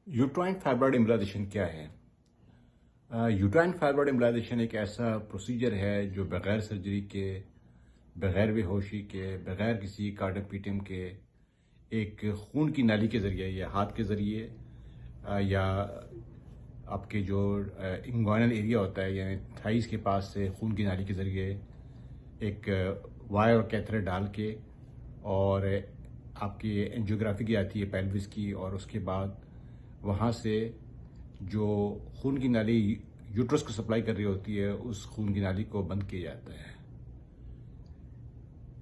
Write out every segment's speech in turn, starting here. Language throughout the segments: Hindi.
यूट्राइन फाइब्रॉइड एम्बोलाइजेशन क्या है? यूट्राइन फाइब्रॉइड एम्बोलाइजेशन एक ऐसा प्रोसीजर है जो बगैर सर्जरी के, बगैर बेहोशी के, बगैर किसी कार्डियोपीटियम के एक खून की नाली के ज़रिए या हाथ के ज़रिए या आपके जो इंग्वाइनल एरिया होता है यानी थाइस के पास से खून की नाली के ज़रिए एक वायर और कैथेटर डाल के और आपकी एंजियोग्राफी की जाती है पेल्विस की, और उसके बाद वहाँ से जो खून की नाली यूट्रस को सप्लाई कर रही होती है उस खून की नाली को बंद किया जाता है।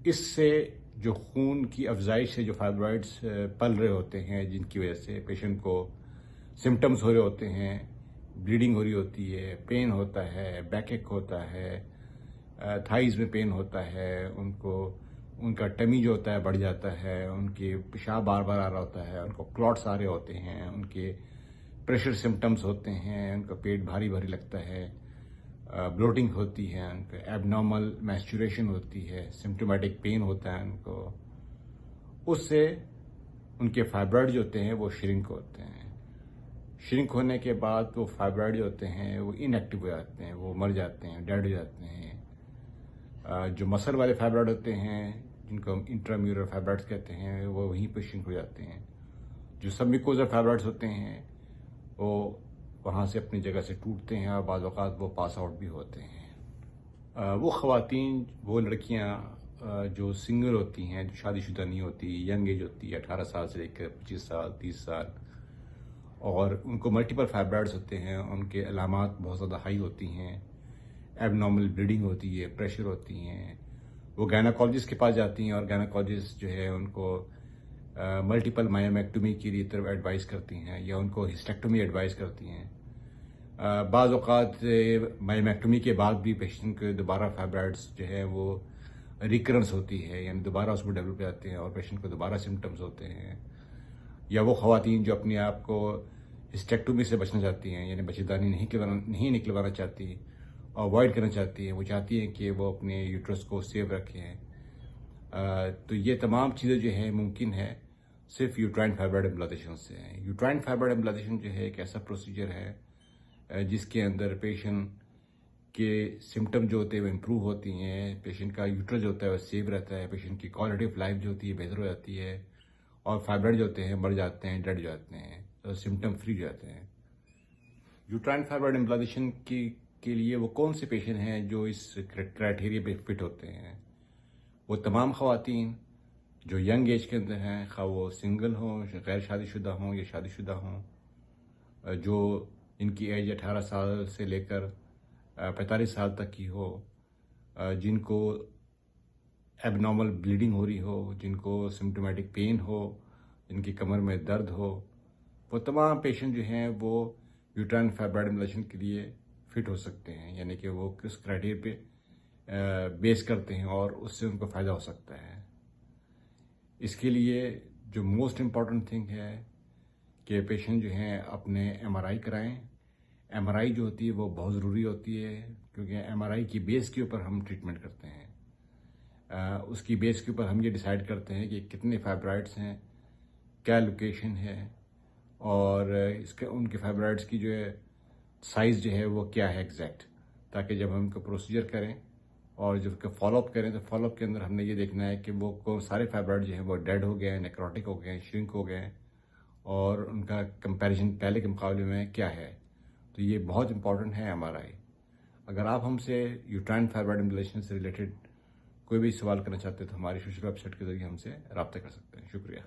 इससे जो खून की अफजाइश से जो फाइब्रॉइड्स पल रहे होते हैं, जिनकी वजह से पेशेंट को सिम्टम्स हो रहे होते हैं, ब्लीडिंग हो रही होती है, पेन होता है, बैकएक होता है, थाइज में पेन होता है, उनका टमी जो होता है बढ़ जाता है, उनके पेशाब बार बार आ रहा होता है, उनको क्लॉट्स आ रहे होते हैं, उनके प्रेशर सिम्टम्स होते हैं, उनका पेट भारी भारी लगता है, ब्लोटिंग होती है, उनको एबनॉर्मल मैस्चुरेशन होती है, सिम्टोमेटिक पेन होता है उनको। उससे उनके फाइब्रॉइड जो होते हैं वो श्रिंक होते हैं। श्रिंक होने के बाद वो फाइब्रॉइड जो होते हैं वो इनएक्टिव हो जाते हैं, वो मर जाते हैं, डेड हो जाते हैं। जो मसल वाले फाइब्रॉइड होते हैं, जिनको हम इंट्राम्यूरल फाइब्रॉइड्स कहते हैं, वो वहीं पर श्रिंक हो जाते हैं। जो सबम्यूकोजल फाइब्रॉइड्स होते हैं वो वहाँ से अपनी जगह से टूटते हैं और बाज़ औक़ात वो पास आउट भी होते हैं। वो ख़वातीन, वो लड़कियाँ जो सिंगल होती हैं, जो शादीशुदा नहीं होती, यंग एज होती है 18 साल से लेकर 25 साल 30 साल, और उनको मल्टीपल फाइब्रॉइड्स होते हैं, उनके अलामात बहुत ज़्यादा हाई होती हैं, एबनॉर्मल ब्लीडिंग होती है, प्रेशर होती हैं, वो गायनेकोलॉजिस्ट के पास जाती हैं और गायनेकोलॉजिस्ट जो है उनको मल्टीपल मायोमेक्टोमी के लिए तरफ एडवाइस करती हैं या उनको हिस्टेक्टोमी एडवाइस करती हैं। बाज़ औक़ात मायोमेक्टोमी के बाद भी पेशेंट के दोबारा फाइब्रॉइड्स जो है वो रिकरेंस होती है, यानी दोबारा उसमें डेवलप जाते हैं और पेशेंट को दोबारा सिम्टम्स होते हैं। या वो ख़वातीन जो अपने आप को हिस्टेक्टोमी से बचना चाहती हैं, यानी बच्चेदानी नहीं निकलवाना चाहती, अवॉइड करना चाहती हैं, वो चाहती हैं कि वो अपने यूट्रस को सेव रखें। तो ये तमाम चीज़ें जो हैं मुमकिन है सिर्फ यूट्राइन फाइब्रॉइड एम्बोलाइजेशन से है। यूट्राइन फाइब्रॉइड एम्बोलाइजेशन जो है एक ऐसा प्रोसीजर है जिसके अंदर पेशेंट के सिम्टम जो होते हैं वो इम्प्रूव होती हैं, पेशेंट का यूट्रस जो होता है वो सेव रहता है, पेशेंट की क्वालिटी ऑफ लाइफ जो होती है बेहतर हो जाती है, और फाइब्रॉइड जो होते हैं मर जाते हैं, डेड हो जाते हैं, तो सिम्टम फ्री हो जाते हैं। यूट्राइन फाइब्रॉइड एम्बोलाइजेशन के लिए वो कौन से पेशेंट हैं जो इस क्राइटेरिया पे फिट होते हैं? वो तमाम ख़वातीन जो यंग एज के अंदर हैं, खा वो सिंगल हों, गैर शादीशुदा हों या शादीशुदा हों, जो इनकी एज 18 साल से लेकर 45 साल तक की हो, जिनको एबनॉर्मल ब्लीडिंग हो रही हो, जिनको सिम्टोमेटिक पेन हो, जिनकी कमर में दर्द हो, वो तमाम पेशेंट जो हैं वो यूट्राइन फाइब्रॉइड एम्बोलाइजेशन के लिए फिट हो सकते हैं, यानी कि वो किस क्राइटेरिया पे बेस करते हैं और उससे उनको फ़ायदा हो सकता है। इसके लिए जो मोस्ट इम्पॉर्टेंट थिंग है कि पेशेंट जो हैं अपने एमआरआई कराएं। एमआरआई जो होती है वो बहुत ज़रूरी होती है, क्योंकि एमआरआई की बेस के ऊपर हम ट्रीटमेंट करते हैं। उसकी बेस के ऊपर हम ये डिसाइड करते हैं कि कितने फाइब्रॉइड्स हैं, क्या लोकेशन है, और इसके उनके फाइब्रॉइड्स की जो है साइज़ जो है वो क्या है एग्जैक्ट, ताकि जब हम उनका प्रोसीजर करें और जब उसका फॉलोअप करें तो फॉलोअप के अंदर हमने ये देखना है कि वो कौन सारे फाइब्रॉइड जो हैं वो डेड हो गए हैं, नेक्रोटिक हो गए हैं, श्रिंक हो गए हैं, और उनका कंपैरिजन पहले के मुकाबले में क्या है। तो ये बहुत इंपॉर्टेंट है एमआरआई। अगर आप हमसे यूट्राइन फाइब्रॉइड एम्बोलाइजेशन से रिलेटेड कोई भी सवाल करना चाहते हैं तो हमारी सोशल वेबसाइट के जरिए हमसे रब्ता कर सकते हैं। शुक्रिया।